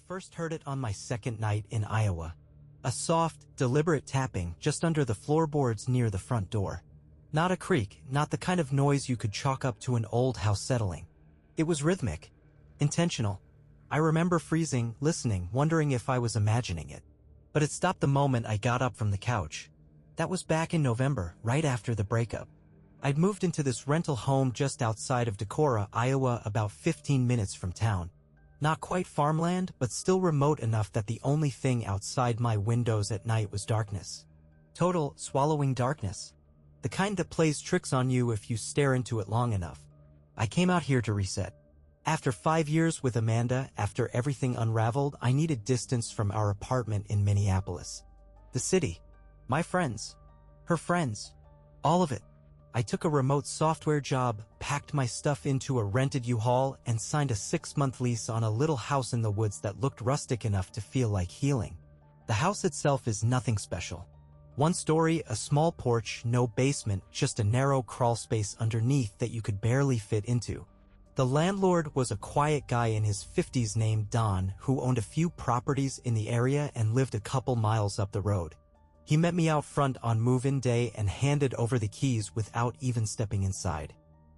first heard it on my second night in Iowa. A soft, deliberate tapping just under the floorboards near the front door. Not a creak, not the kind of noise you could chalk up to an old house settling. It was rhythmic, intentional. I remember freezing, listening, wondering if I was imagining it. But it stopped the moment I got up from the couch. That was back in November, right after the breakup. I'd moved into this rental home just outside of Decorah, Iowa, about 15 minutes from town. Not quite farmland, but still remote enough that the only thing outside my windows at night was darkness. Total, swallowing darkness. The kind that plays tricks on you if you stare into it long enough. I came out here to reset. After 5 years with Amanda, after everything unraveled, I needed distance from our apartment in Minneapolis. The city. My friends. Her friends. All of it. I took a remote software job, packed my stuff into a rented U-Haul, and signed a 6-month lease on a little house in the woods that looked rustic enough to feel like healing. The house itself is nothing special. 1 story, a small porch, no basement, just a narrow crawl space underneath that you could barely fit into. The landlord was a quiet guy in his 50s named Don, who owned a few properties in the area and lived a couple miles up the road. He met me out front on move-in day and handed over the keys without even stepping inside.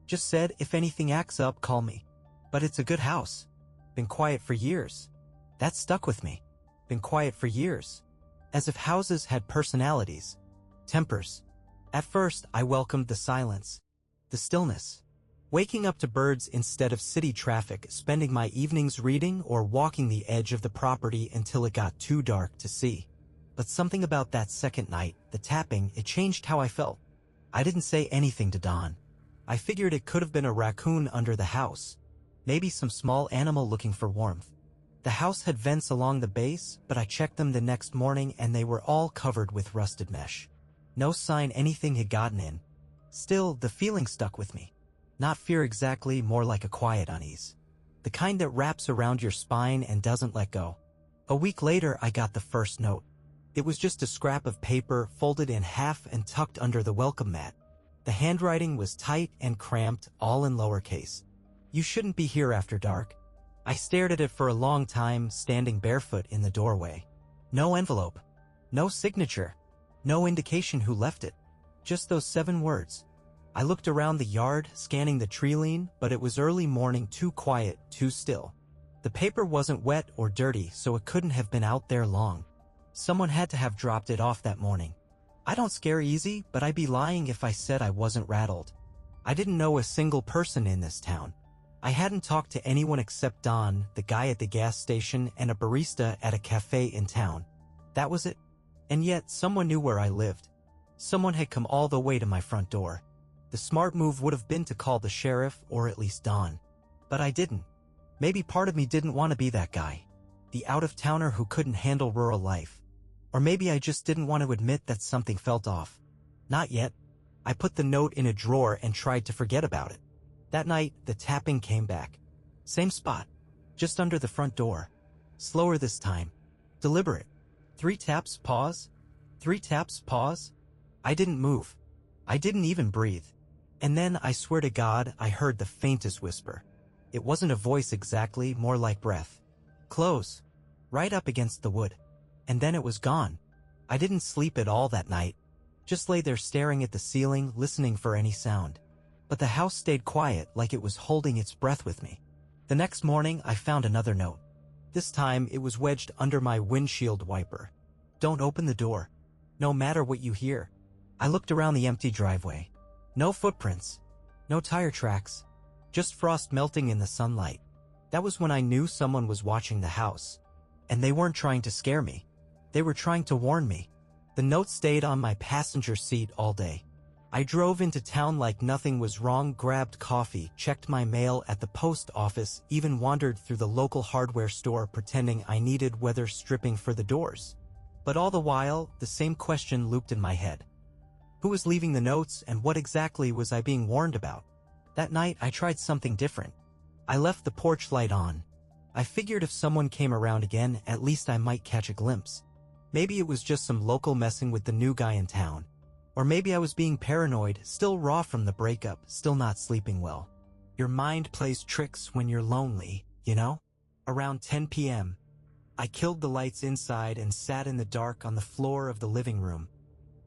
Just said, if anything acts up, call me. But it's a good house. Been quiet for years. That stuck with me. Been quiet for years. As if houses had personalities. Tempers. At first, I welcomed the silence. The stillness. Waking up to birds instead of city traffic, spending my evenings reading or walking the edge of the property until it got too dark to see. But something about that second night, the tapping, it changed how I felt. I didn't say anything to Don. I figured it could have been a raccoon under the house. Maybe some small animal looking for warmth. The house had vents along the base, but I checked them the next morning and they were all covered with rusted mesh. No sign anything had gotten in. Still, the feeling stuck with me. Not fear exactly, more like a quiet unease. The kind that wraps around your spine and doesn't let go. A week later, I got the first note. It was just a scrap of paper folded in half and tucked under the welcome mat. The handwriting was tight and cramped, all in lowercase. You shouldn't be here after dark. I stared at it for a long time, standing barefoot in the doorway. No envelope. No signature. No indication who left it. Just those 7 words. I looked around the yard, scanning the tree line, but it was early morning, too quiet, too still. The paper wasn't wet or dirty, so it couldn't have been out there long. Someone had to have dropped it off that morning. I don't scare easy, but I'd be lying if I said I wasn't rattled. I didn't know a single person in this town. I hadn't talked to anyone except Don, the guy at the gas station, and a barista at a cafe in town. That was it. And yet, someone knew where I lived. Someone had come all the way to my front door. The smart move would have been to call the sheriff, or at least Don. But I didn't. Maybe part of me didn't want to be that guy. The out-of-towner who couldn't handle rural life. Or maybe I just didn't want to admit that something felt off. Not yet. I put the note in a drawer and tried to forget about it. That night, the tapping came back. Same spot. Just under the front door. Slower this time. Deliberate. 3 taps, pause. 3 taps, pause. I didn't move. I didn't even breathe. And then, I swear to God, I heard the faintest whisper. It wasn't a voice exactly, more like breath. Close. Right up against the wood. And then it was gone. I didn't sleep at all that night. Just lay there staring at the ceiling, listening for any sound. But the house stayed quiet, like it was holding its breath with me. The next morning, I found another note. This time, it was wedged under my windshield wiper. Don't open the door. No matter what you hear. I looked around the empty driveway. No footprints. No tire tracks. Just frost melting in the sunlight. That was when I knew someone was watching the house. And they weren't trying to scare me. They were trying to warn me. The note stayed on my passenger seat all day. I drove into town like nothing was wrong, grabbed coffee, checked my mail at the post office, even wandered through the local hardware store pretending I needed weather stripping for the doors. But all the while, the same question looped in my head. Who was leaving the notes and what exactly was I being warned about? That night, I tried something different. I left the porch light on. I figured if someone came around again, at least I might catch a glimpse. Maybe it was just some local messing with the new guy in town. Or maybe I was being paranoid, still raw from the breakup, still not sleeping well. Your mind plays tricks when you're lonely, you know? Around 10 p.m., I killed the lights inside and sat in the dark on the floor of the living room,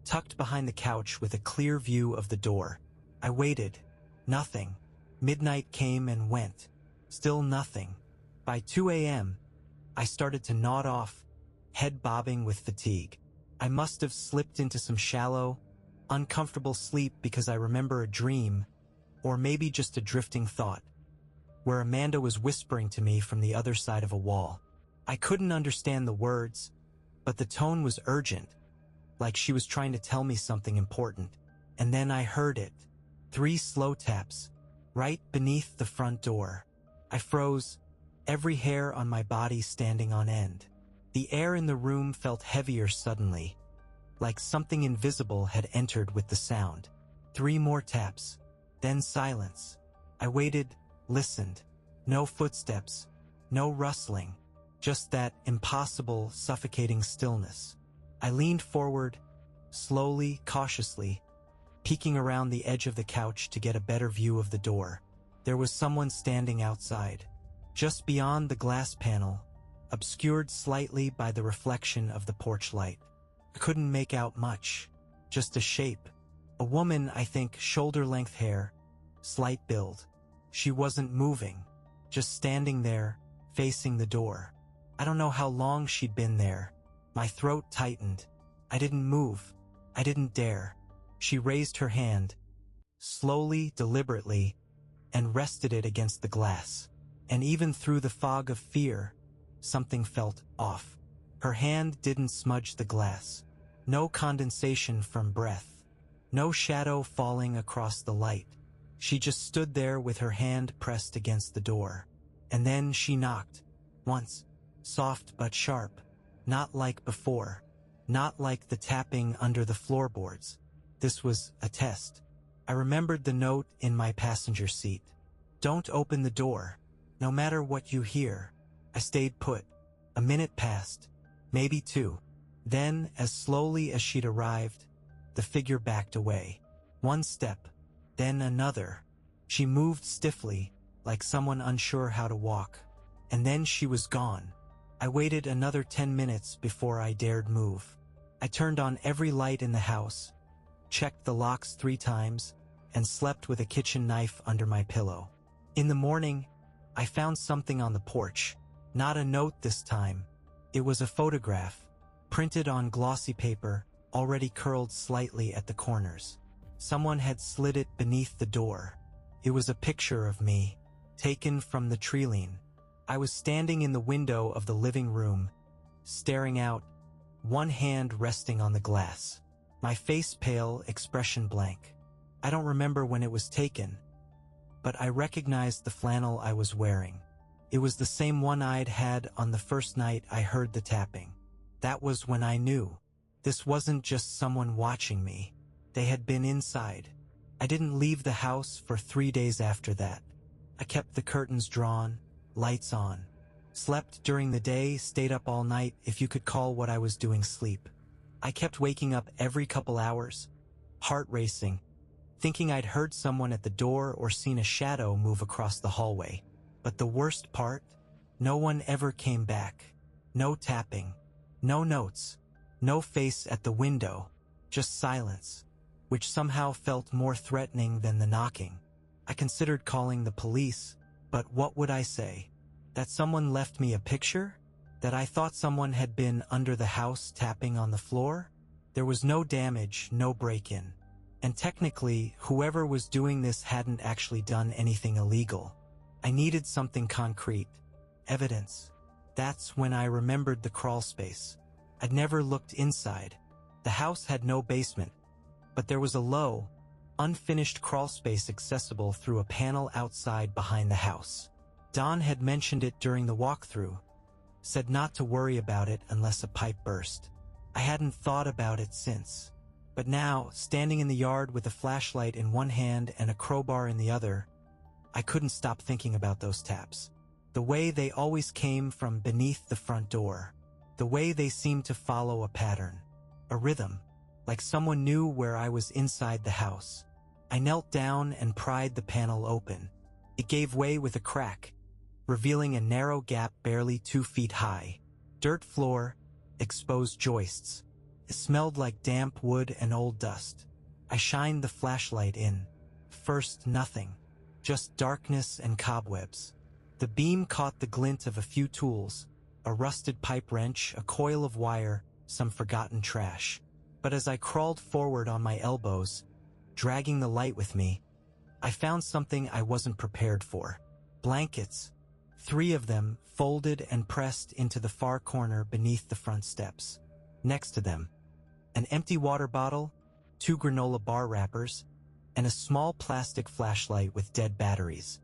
tucked behind the couch with a clear view of the door. I waited. Nothing. Midnight came and went. Still nothing. By 2 a.m., I started to nod off, head bobbing with fatigue. I must have slipped into some shallow, uncomfortable sleep because I remember a dream, or maybe just a drifting thought, where Amanda was whispering to me from the other side of a wall. I couldn't understand the words, but the tone was urgent, like she was trying to tell me something important. And then I heard it. 3 slow taps, right beneath the front door. I froze, every hair on my body standing on end. The air in the room felt heavier suddenly, like something invisible had entered with the sound. 3 more taps, then silence. I waited, listened. No footsteps, no rustling, just that impossible, suffocating stillness. I leaned forward, slowly, cautiously, peeking around the edge of the couch to get a better view of the door. There was someone standing outside, just beyond the glass panel, obscured slightly by the reflection of the porch light. I couldn't make out much, just a shape. A woman, I think, shoulder-length hair, slight build. She wasn't moving, just standing there, facing the door. I don't know how long she'd been there. My throat tightened. I didn't move. I didn't dare. She raised her hand, slowly, deliberately, and rested it against the glass. And even through the fog of fear, something felt off. Her hand didn't smudge the glass. No condensation from breath. No shadow falling across the light. She just stood there with her hand pressed against the door. And then she knocked. Once. Soft but sharp. Not like before. Not like the tapping under the floorboards. This was a test. I remembered the note in my passenger seat. Don't open the door, no matter what you hear. I stayed put. A minute passed, maybe 2. Then, as slowly as she'd arrived, the figure backed away. 1 step, then another. She moved stiffly, like someone unsure how to walk. And then she was gone. I waited another 10 minutes before I dared move. I turned on every light in the house, checked the locks 3 times, and slept with a kitchen knife under my pillow. In the morning, I found something on the porch. Not a note this time. It was a photograph, printed on glossy paper, already curled slightly at the corners. Someone had slid it beneath the door. It was a picture of me, taken from the treeline. I was standing in the window of the living room, staring out, one hand resting on the glass. My face pale, expression blank. I don't remember when it was taken, but I recognized the flannel I was wearing. It was the same one I'd had on the first night I heard the tapping. That was when I knew. This wasn't just someone watching me. They had been inside. I didn't leave the house for 3 days after that. I kept the curtains drawn, lights on. Slept during the day, stayed up all night, if you could call what I was doing sleep. I kept waking up every couple hours, heart racing, thinking I'd heard someone at the door or seen a shadow move across the hallway. But the worst part? No one ever came back. No tapping. No notes. No face at the window. Just silence, which somehow felt more threatening than the knocking. I considered calling the police, but what would I say? That someone left me a picture? That I thought someone had been under the house tapping on the floor? There was no damage, no break-in. And technically, whoever was doing this hadn't actually done anything illegal. I needed something concrete. Evidence. That's when I remembered the crawl space. I'd never looked inside. The house had no basement, but there was a low, unfinished crawl space accessible through a panel outside behind the house. Don had mentioned it during the walkthrough, said not to worry about it unless a pipe burst. I hadn't thought about it since. But now, standing in the yard with a flashlight in one hand and a crowbar in the other, I couldn't stop thinking about those taps. The way they always came from beneath the front door. The way they seemed to follow a pattern. A rhythm. Like someone knew where I was inside the house. I knelt down and pried the panel open. It gave way with a crack, revealing a narrow gap barely 2 feet high. Dirt floor, exposed joists. It smelled like damp wood and old dust. I shined the flashlight in. First, nothing. Just darkness and cobwebs. The beam caught the glint of a few tools, a rusted pipe wrench, a coil of wire, some forgotten trash. But as I crawled forward on my elbows, dragging the light with me, I found something I wasn't prepared for. Blankets. 3 of them, folded and pressed into the far corner beneath the front steps. Next to them, an empty water bottle, 2 granola bar wrappers, and a small plastic flashlight with dead batteries.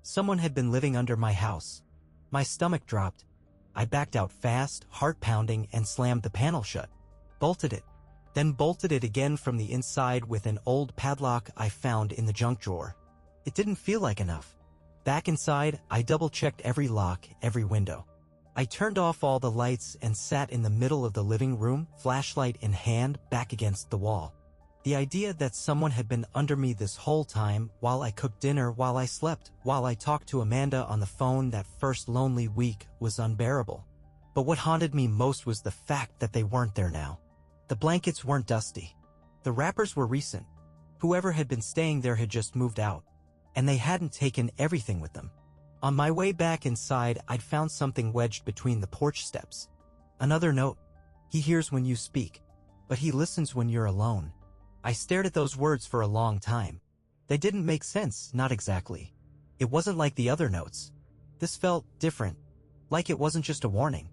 Someone had been living under my house. My stomach dropped. I backed out fast, heart pounding, and slammed the panel shut. Bolted it. Then bolted it again from the inside with an old padlock I found in the junk drawer. It didn't feel like enough. Back inside, I double-checked every lock, every window. I turned off all the lights and sat in the middle of the living room, flashlight in hand, back against the wall. The idea that someone had been under me this whole time, while I cooked dinner, while I slept, while I talked to Amanda on the phone that first lonely week, was unbearable. But what haunted me most was the fact that they weren't there now. The blankets weren't dusty. The wrappers were recent. Whoever had been staying there had just moved out. And they hadn't taken everything with them. On my way back inside, I'd found something wedged between the porch steps. Another note. He hears when you speak, but he listens when you're alone. I stared at those words for a long time. They didn't make sense, not exactly. It wasn't like the other notes. This felt different, like it wasn't just a warning.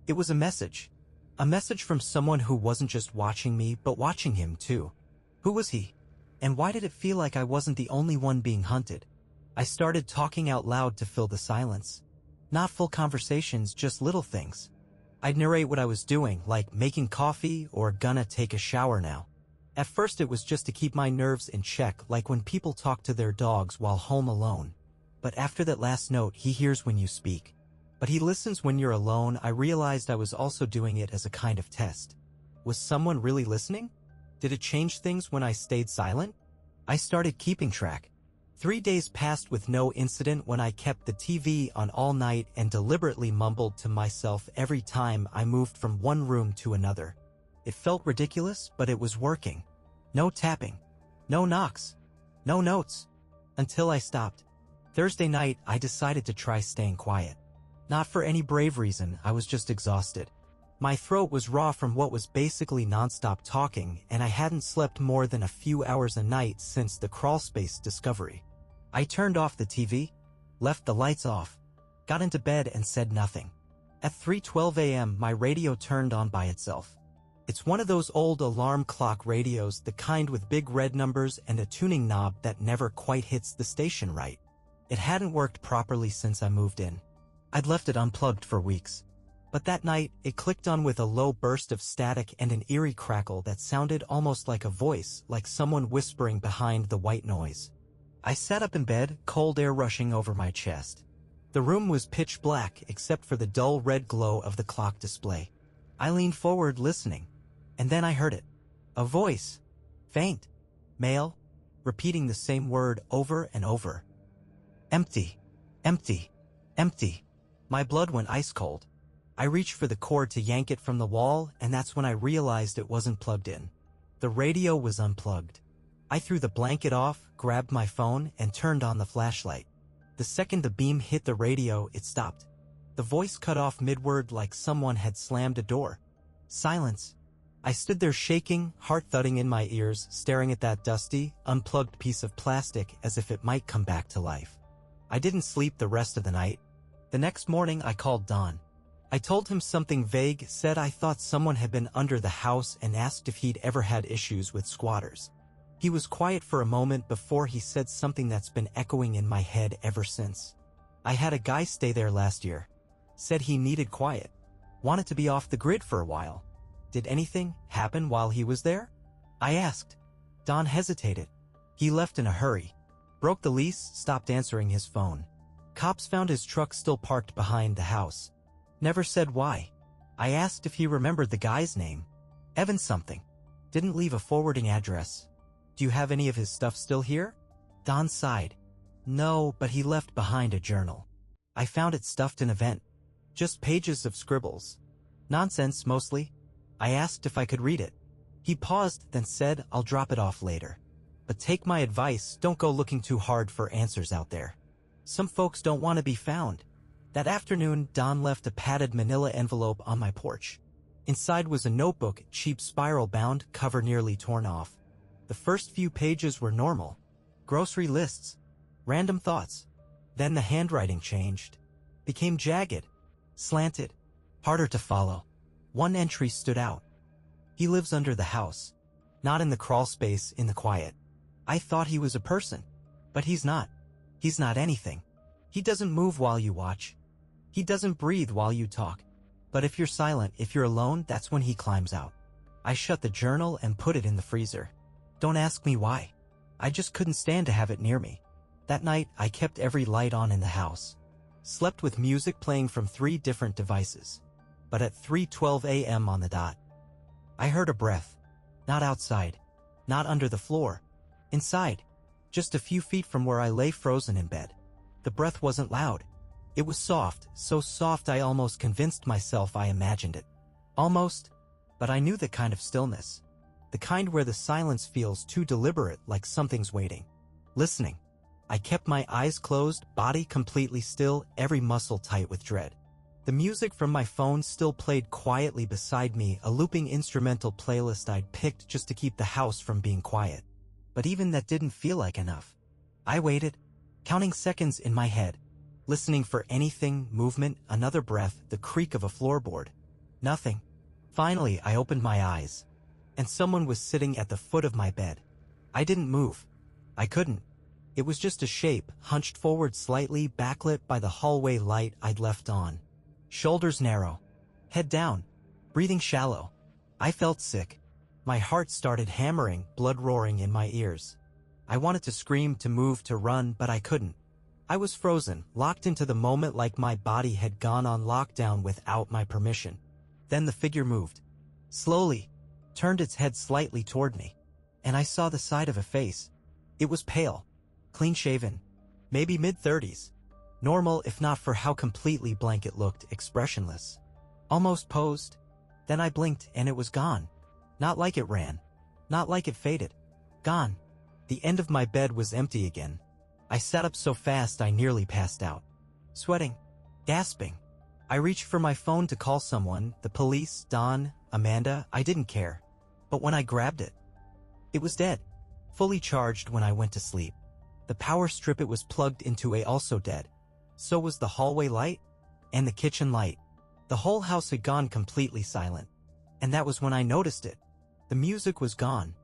It was a message. A message from someone who wasn't just watching me, but watching him too. Who was he? And why did it feel like I wasn't the only one being hunted? I started talking out loud to fill the silence. Not full conversations, just little things. I'd narrate what I was doing, like making coffee or gonna take a shower now. At first it was just to keep my nerves in check, like when people talk to their dogs while home alone. But after that last note, he hears when you speak. But he listens when you're alone. I realized I was also doing it as a kind of test. Was someone really listening? Did it change things when I stayed silent? I started keeping track. 3 days passed with no incident when I kept the TV on all night and deliberately mumbled to myself every time I moved from one room to another. It felt ridiculous, but it was working. No tapping. No knocks. No notes. Until I stopped. Thursday night, I decided to try staying quiet. Not for any brave reason, I was just exhausted. My throat was raw from what was basically nonstop talking, and I hadn't slept more than a few hours a night since the crawlspace discovery. I turned off the TV, left the lights off, got into bed and said nothing. At 3:12 a.m., my radio turned on by itself. It's one of those old alarm clock radios, the kind with big red numbers and a tuning knob that never quite hits the station right. It hadn't worked properly since I moved in. I'd left it unplugged for weeks. But that night, it clicked on with a low burst of static and an eerie crackle that sounded almost like a voice, like someone whispering behind the white noise. I sat up in bed, cold air rushing over my chest. The room was pitch black except for the dull red glow of the clock display. I leaned forward, listening. And then I heard it. A voice. Faint. Male. Repeating the same word over and over. Empty. Empty. Empty. My blood went ice cold. I reached for the cord to yank it from the wall, and that's when I realized it wasn't plugged in. The radio was unplugged. I threw the blanket off, grabbed my phone, and turned on the flashlight. The second the beam hit the radio, it stopped. The voice cut off mid-word like someone had slammed a door. Silence. I stood there shaking, heart thudding in my ears, staring at that dusty, unplugged piece of plastic as if it might come back to life. I didn't sleep the rest of the night. The next morning, I called Don. I told him something vague, said I thought someone had been under the house, and asked if he'd ever had issues with squatters. He was quiet for a moment before he said something that's been echoing in my head ever since. I had a guy stay there last year. Said he needed quiet. Wanted to be off the grid for a while. Did anything happen while he was there? I asked. Don hesitated. He left in a hurry. Broke the lease, stopped answering his phone. Cops found his truck still parked behind the house. Never said why. I asked if he remembered the guy's name. Evan something. Didn't leave a forwarding address. Do you have any of his stuff still here? Don sighed. No, but he left behind a journal. I found it stuffed in a vent. Just pages of scribbles. Nonsense, mostly. I asked if I could read it. He paused, then said, I'll drop it off later. But take my advice, don't go looking too hard for answers out there. Some folks don't want to be found. That afternoon, Don left a padded manila envelope on my porch. Inside was a notebook, cheap spiral-bound, cover nearly torn off. The first few pages were normal. Grocery lists. Random thoughts. Then the handwriting changed. Became jagged. Slanted. Harder to follow. One entry stood out. He lives under the house. Not in the crawl space, in the quiet. I thought he was a person. But he's not. He's not anything. He doesn't move while you watch. He doesn't breathe while you talk. But if you're silent, if you're alone, that's when he climbs out. I shut the journal and put it in the freezer. Don't ask me why. I just couldn't stand to have it near me. That night, I kept every light on in the house. Slept with music playing from 3 different devices. But at 3:12 a.m. on the dot, I heard a breath. Not outside. Not under the floor. Inside. Just a few feet from where I lay frozen in bed. The breath wasn't loud. It was soft, so soft I almost convinced myself I imagined it. Almost. But I knew the kind of stillness. The kind where the silence feels too deliberate, like something's waiting. Listening. I kept my eyes closed, body completely still, every muscle tight with dread. The music from my phone still played quietly beside me, a looping instrumental playlist I'd picked just to keep the house from being quiet. But even that didn't feel like enough. I waited, counting seconds in my head, listening for anything, movement, another breath, the creak of a floorboard. Nothing. Finally, I opened my eyes. And someone was sitting at the foot of my bed. I didn't move. I couldn't. It was just a shape, hunched forward slightly, backlit by the hallway light I'd left on. Shoulders narrow. Head down. Breathing shallow. I felt sick. My heart started hammering, blood roaring in my ears. I wanted to scream, to move, to run, but I couldn't. I was frozen, locked into the moment like my body had gone on lockdown without my permission. Then the figure moved. Slowly. Turned its head slightly toward me. And I saw the side of a face. It was pale. Clean-shaven. Maybe mid-30s. Normal if not for how completely blank it looked, expressionless. Almost posed. Then I blinked and it was gone. Not like it ran. Not like it faded. Gone. The end of my bed was empty again. I sat up so fast I nearly passed out. Sweating. Gasping. I reached for my phone to call someone, the police, Don, Amanda, I didn't care. But when I grabbed it, it was dead. Fully charged when I went to sleep. The power strip it was plugged into also dead. So was the hallway light and the kitchen light. The whole house had gone completely silent. And that was when I noticed it. The music was gone.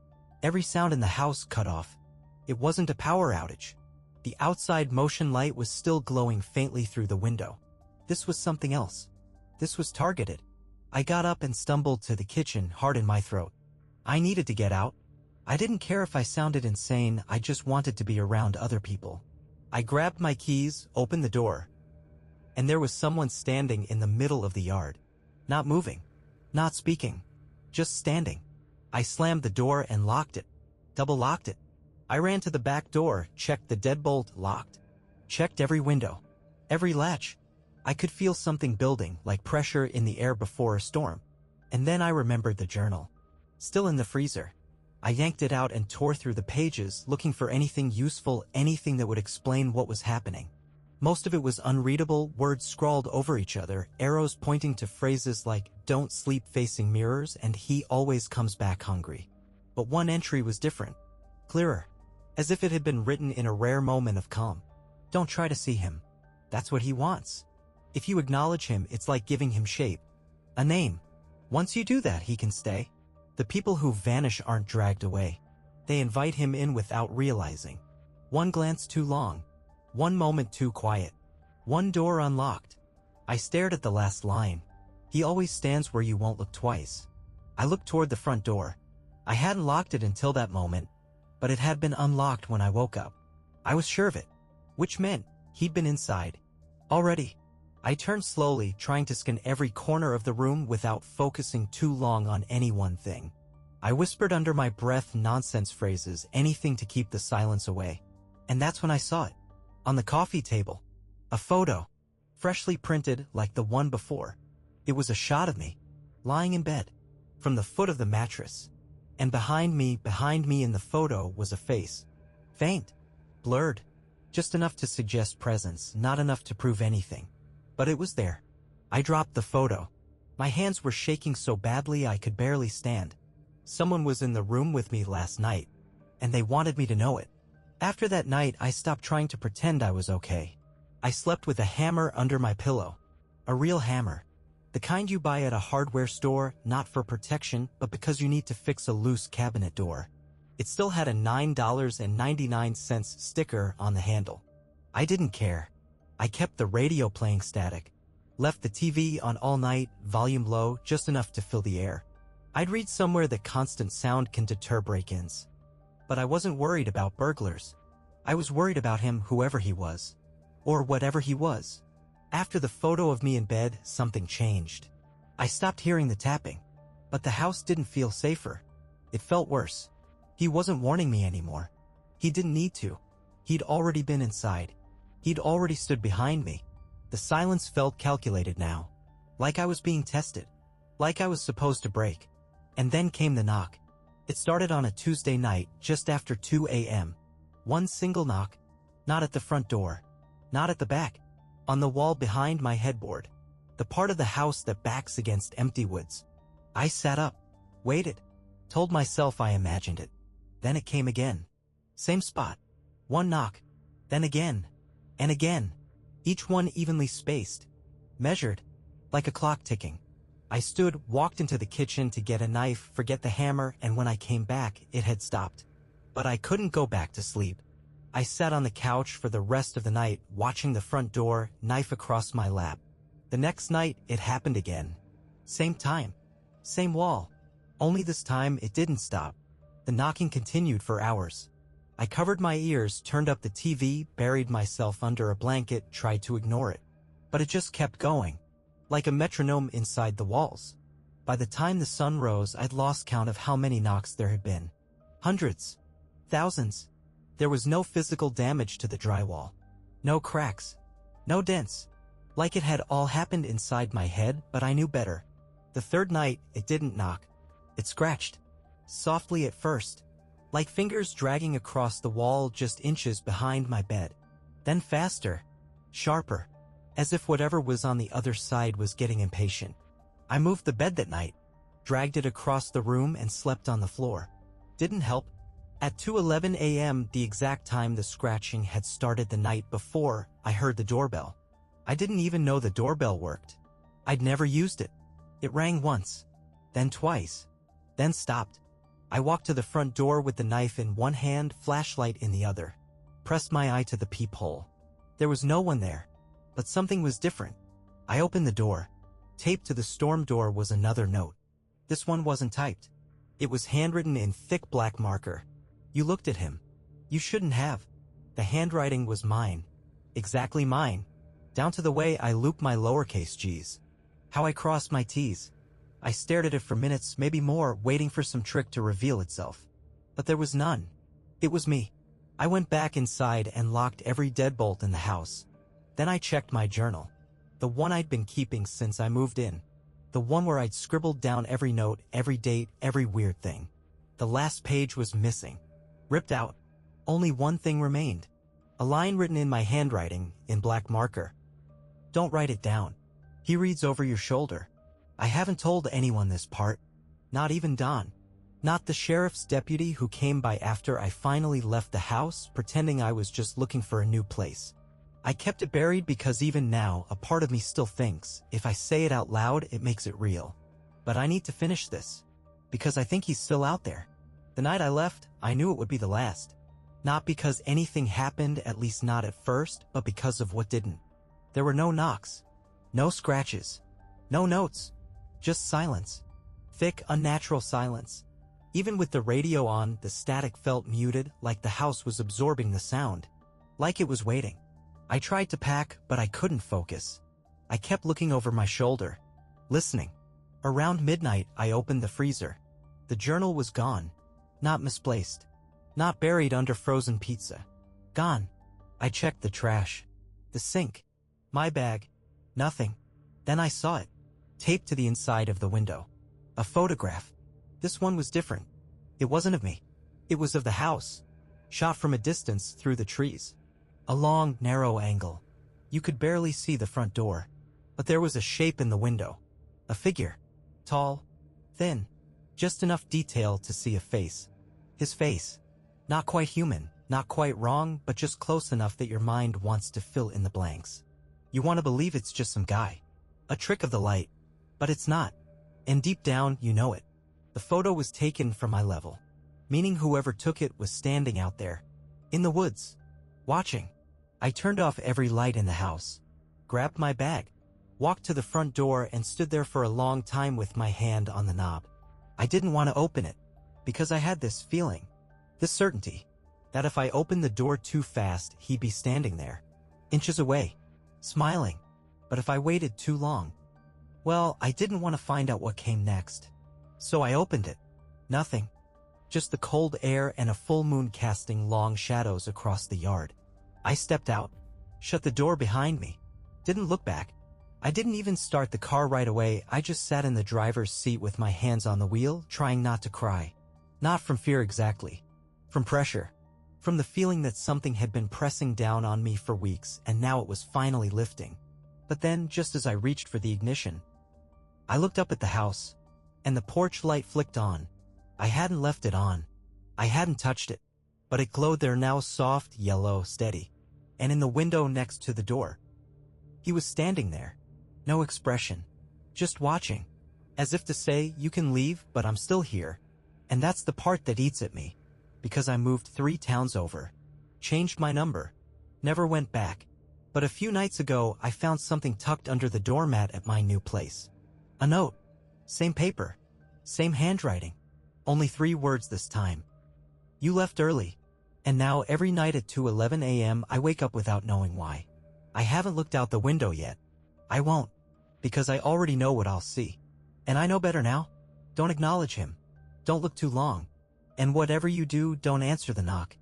Every sound in the house cut off. It wasn't a power outage. The outside motion light was still glowing faintly through the window. This was something else. This was targeted. I got up and stumbled to the kitchen, heart in my throat. I needed to get out. I didn't care if I sounded insane, I just wanted to be around other people. I grabbed my keys, opened the door, and there was someone standing in the middle of the yard. Not moving. Not speaking. Just standing. I slammed the door and locked it. Double-locked it. I ran to the back door, checked the deadbolt, locked. Checked every window. Every latch. I could feel something building, like pressure in the air before a storm. And then I remembered the journal. Still in the freezer. I yanked it out and tore through the pages, looking for anything useful, anything that would explain what was happening. Most of it was unreadable, words scrawled over each other, arrows pointing to phrases like, don't sleep facing mirrors, and he always comes back hungry. But one entry was different. Clearer. As if it had been written in a rare moment of calm. Don't try to see him. That's what he wants. If you acknowledge him, it's like giving him shape. A name. Once you do that, he can stay. The people who vanish aren't dragged away. They invite him in without realizing. One glance too long. One moment too quiet. One door unlocked. I stared at the last line. He always stands where you won't look twice. I looked toward the front door. I hadn't locked it until that moment, but it had been unlocked when I woke up. I was sure of it, which meant he'd been inside. Already. I turned slowly, trying to scan every corner of the room without focusing too long on any one thing. I whispered under my breath nonsense phrases, anything to keep the silence away. And that's when I saw it. On the coffee table. A photo. Freshly printed like the one before. It was a shot of me. lying in bed, from the foot of the mattress. And behind me in the photo was a face. Faint, blurred, just enough to suggest presence, not enough to prove anything. But it was there. I dropped the photo. My hands were shaking so badly I could barely stand. Someone was in the room with me last night, and they wanted me to know it. After that night, I stopped trying to pretend I was okay. I slept with a hammer under my pillow. A real hammer. The kind you buy at a hardware store, not for protection, but because you need to fix a loose cabinet door. It still had a $9.99 sticker on the handle. I didn't care. I kept the radio playing static. Left the TV on all night, volume low, just enough to fill the air. I'd read somewhere that constant sound can deter break-ins. But I wasn't worried about burglars. I was worried about him, whoever he was. Or whatever he was. After the photo of me in bed, something changed. I stopped hearing the tapping. But the house didn't feel safer. It felt worse. He wasn't warning me anymore. He didn't need to. He'd already been inside. He'd already stood behind me. The silence felt calculated now. Like I was being tested. Like I was supposed to break. And then came the knock. It started on a Tuesday night, just after 2 a.m. One single knock. Not at the front door. Not at the back. On the wall behind my headboard. The part of the house that backs against empty woods. I sat up. Waited. Told myself I imagined it. Then it came again. Same spot. One knock. Then again. And again. Each one evenly spaced. Measured. Like a clock ticking. I stood, walked into the kitchen to get a knife, forget the hammer, and when I came back, it had stopped. But I couldn't go back to sleep. I sat on the couch for the rest of the night, watching the front door, knife across my lap. The next night, it happened again. Same time. Same wall. Only this time, it didn't stop. The knocking continued for hours. I covered my ears, turned up the TV, buried myself under a blanket, tried to ignore it. But it just kept going. Like a metronome inside the walls. By the time the sun rose, I'd lost count of how many knocks there had been. Hundreds. Thousands. There was no physical damage to the drywall. No cracks. No dents. Like it had all happened inside my head, but I knew better. The third night, it didn't knock. It scratched. Softly at first. Like fingers dragging across the wall just inches behind my bed. Then faster. Sharper. As if whatever was on the other side was getting impatient. I moved the bed that night. Dragged it across the room and slept on the floor. Didn't help. At 2:11 a.m., the exact time the scratching had started the night before, I heard the doorbell. I didn't even know the doorbell worked. I'd never used it. It rang once. Then twice. Then stopped. I walked to the front door with the knife in one hand, flashlight in the other. Pressed my eye to the peephole. There was no one there. But something was different. I opened the door. Taped to the storm door was another note. This one wasn't typed. It was handwritten in thick black marker. You looked at him. You shouldn't have. The handwriting was mine. Exactly mine. Down to the way I looped my lowercase g's. How I crossed my t's. I stared at it for minutes, maybe more, waiting for some trick to reveal itself. But there was none. It was me. I went back inside and locked every deadbolt in the house. Then I checked my journal. The one I'd been keeping since I moved in. The one where I'd scribbled down every note, every date, every weird thing. The last page was missing. Ripped out. Only one thing remained. A line written in my handwriting, in black marker. Don't write it down. He reads over your shoulder. I haven't told anyone this part. Not even Don. Not the sheriff's deputy who came by after I finally left the house, pretending I was just looking for a new place. I kept it buried because even now, a part of me still thinks, if I say it out loud, it makes it real. But I need to finish this. Because I think he's still out there. The night I left, I knew it would be the last. Not because anything happened, at least not at first, but because of what didn't. There were no knocks. No scratches. No notes. Just silence. Thick, unnatural silence. Even with the radio on, the static felt muted, like the house was absorbing the sound. Like it was waiting. I tried to pack, but I couldn't focus. I kept looking over my shoulder. Listening. Around midnight, I opened the freezer. The journal was gone. Not misplaced. Not buried under frozen pizza. Gone. I checked the trash. The sink. My bag. Nothing. Then I saw it. taped to the inside of the window. A photograph. This one was different. It wasn't of me. It was of the house, shot from a distance through the trees. A long, narrow angle. You could barely see the front door, but there was a shape in the window. A figure. Tall, thin, just enough detail to see a face. His face. Not quite human, not quite wrong, but just close enough that your mind wants to fill in the blanks. You want to believe it's just some guy. A trick of the light. But it's not. And deep down, you know it. The photo was taken from my level, meaning whoever took it was standing out there, in the woods, watching. I turned off every light in the house, grabbed my bag, walked to the front door and stood there for a long time with my hand on the knob. I didn't want to open it, because I had this feeling, this certainty, that if I opened the door too fast, he'd be standing there, inches away, smiling. But if I waited too long, well, I didn't want to find out what came next. So I opened it. Nothing. Just the cold air and a full moon casting long shadows across the yard. I stepped out, shut the door behind me, didn't look back. I didn't even start the car right away. I just sat in the driver's seat with my hands on the wheel, trying not to cry. Not from fear exactly. From pressure. From the feeling that something had been pressing down on me for weeks and now it was finally lifting. But then, just as I reached for the ignition, I looked up at the house, and the porch light flicked on. I hadn't left it on. I hadn't touched it, but it glowed there now, soft, yellow, steady. And in the window next to the door, he was standing there. No expression. Just watching. As if to say, you can leave, but I'm still here. And that's the part that eats at me. Because I moved 3 towns over. Changed my number. Never went back. But a few nights ago, I found something tucked under the doormat at my new place. A note. Same paper. Same handwriting. Only 3 words this time. You left early. And now every night at 2:11 a.m. I wake up without knowing why. I haven't looked out the window yet. I won't. Because I already know what I'll see. And I know better now. Don't acknowledge him. Don't look too long. And whatever you do, don't answer the knock.